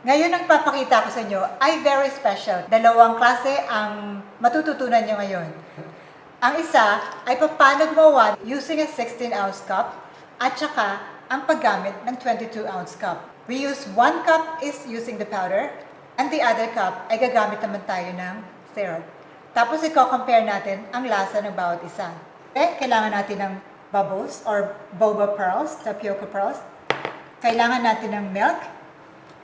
Ngayon ang papakita ko sa inyo ay very special. Dalawang klase ang matututunan nyo ngayon. Ang isa ay paano gumawa using a 16-ounce cup at saka ang paggamit ng 22-ounce cup. We use 1 cup is using the powder and the other cup ay gagamit naman tayo ng syrup. Tapos i-compare natin ang lasa ng bawat isa. Okay, kailangan natin ng bubbles or boba pearls, tapioca pearls. Kailangan natin ng milk.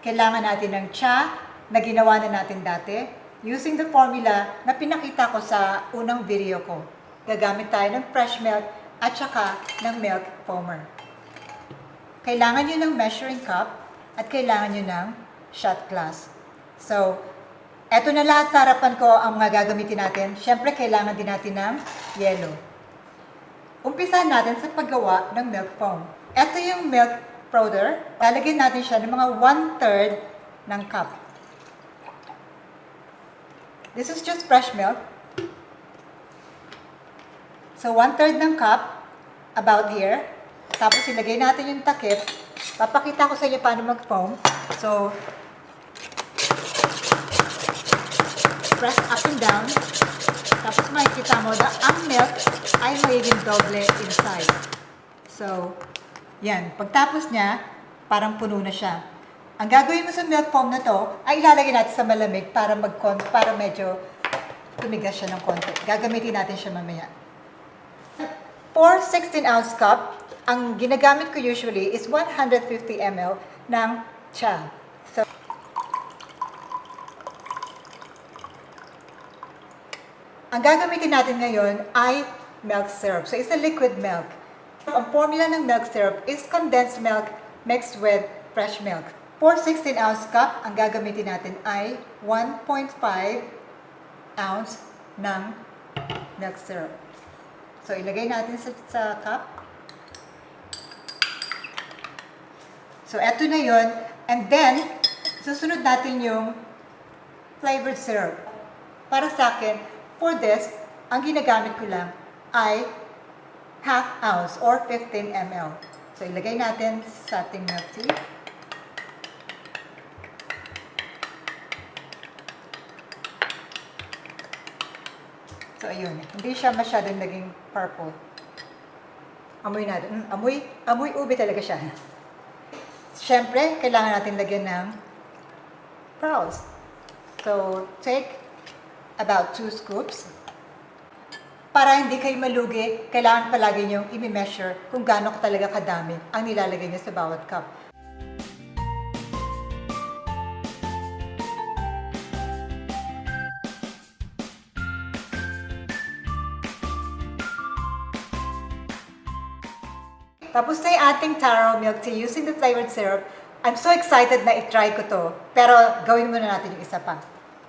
Kailangan natin ng cha na ginawa na natin dati using the formula na pinakita ko sa unang video ko. Gagamit tayo ng fresh milk at saka ng milk foamer. Kailangan nyo ng measuring cup at kailangan nyo ng shot glass. So, eto na lahat sa harapan ko ang mga gagamitin natin. Siyempre, kailangan din natin ng yelo. Umpisahan natin sa paggawa ng milk foam. Ito yung milk powder. Lalagyan natin siya ng mga 1/3 ng cup. This is just fresh milk. So, 1/3 ng cup, about here. Tapos, ilagay natin yung takip. Papakita ko sa inyo paano mag-foam. So, press up and down. Tapos, makikita mo na ang milk ay magiging doble inside. So, yan. Pagtapos niya, parang puno na siya. Ang gagawin mo sa milk foam na to, ay ilalagay natin sa malamig para medyo tumigas siya ng konti. Gagamitin natin siya mamaya. For 16-ounce cup, ang ginagamit ko usually is 150 ml ng cha. So, ang gagamitin natin ngayon ay milk syrup. So, it's a liquid milk. Ang formula ng milk syrup is condensed milk mixed with fresh milk. For 16-ounce cup, ang gagamitin natin ay 1.5 ounce ng milk syrup. So, ilagay natin sa cup. So, eto na yun. And then, susunod natin yung flavored syrup. Para sa akin, for this, ang ginagamit ko lang ay half ounce or 15 ml. So, ilagay natin sa ating milk tea. So, ayun. Hindi siya masyadong naging purple. Amoy natin. Amoy ube talaga siya. Siyempre, kailangan natin lagyan ng pearls. So, take about 2 scoops. Para hindi kayo malugi, kailangan palagi nyo i-measure kung gaano talaga kadami ang nilalagay nyo sa bawat cup. Tapos na yung ating taro milk tea using the flavored syrup. I'm so excited na i-try ko to. Pero gawin muna natin yung isa pa.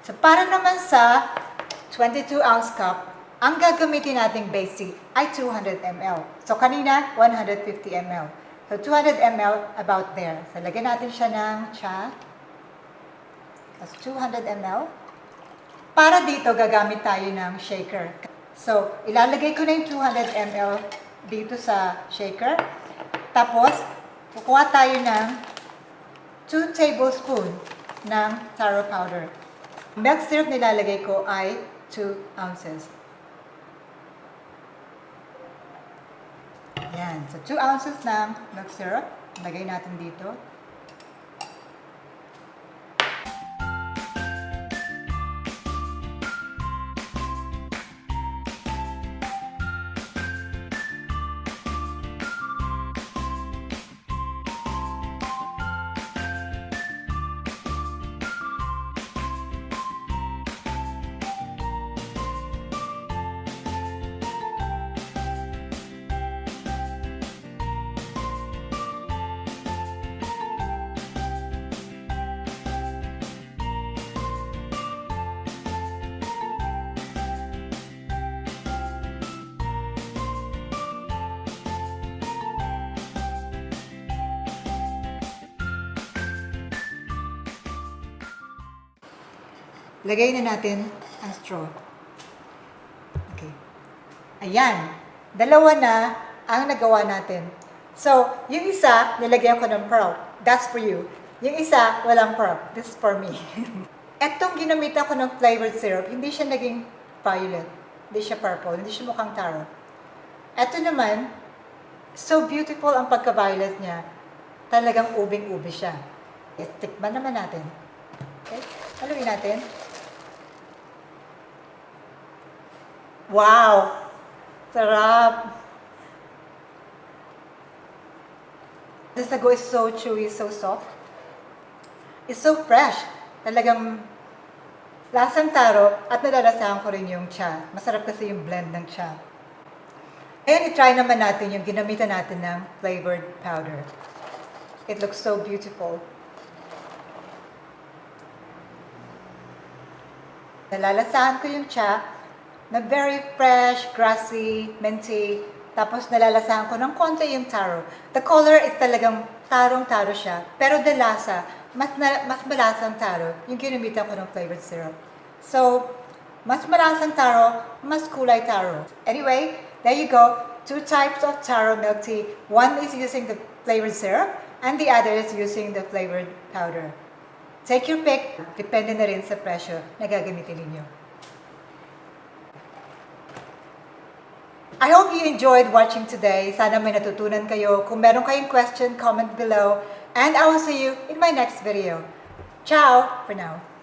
So, para naman sa 22-ounce cup, ang gagamitin nating basic ay 200 ml. So, kanina, 150 ml. So, 200 ml about there. So, lagyan natin siya ng cha. That's 200 ml. Para dito, gagamit tayo ng shaker. So, ilalagay ko na yung 200 ml dito sa shaker. Tapos, kukuha tayo ng 2 tablespoons ng taro powder. Milk syrup nilalagay ko ay 2 ounces. Yan. So, 2 ounces ng milk syrup. Lagay natin dito. Lagay na natin ang straw. Okay. Ayan. Dalawa na ang nagawa natin. So, yung isa, nilagyan ko ng pearl. That's for you. Yung isa, walang pearl. This is for me. Etong ginamitan ko ng flavored syrup, hindi siya naging violet. Hindi siya purple. Hindi siya mukhang taro. Eto naman, so beautiful ang pagka-violet niya. Talagang ubing-ubi siya. Tikman naman natin. Okay? Haluin natin. Wow! Sarap! The sago is so chewy, so soft. It's so fresh. Talagang lasang taro at nalalasahan ko rin yung cha. Masarap kasi yung blend ng cha. Ngayon, i-try naman natin yung ginamitan natin ng flavored powder. It looks so beautiful. Nalalasahan ko yung cha na very fresh, grassy, minty. Tapos nalalasahan ko ng konti yung taro. The color is talagang tarong-taro siya. Pero the lasa, mas malasang taro yung ginamitan ko ng flavored syrup. So, mas malasang taro, mas kulay taro. Anyway, there you go. 2 types of taro milk tea. One is using the flavored syrup and the other is using the flavored powder. Take your pick. Depende na rin sa presyo na gagamitin ninyo. I hope you enjoyed watching today. Sana may natutunan kayo. Kung meron kayong question, comment below. And I will see you in my next video. Ciao for now.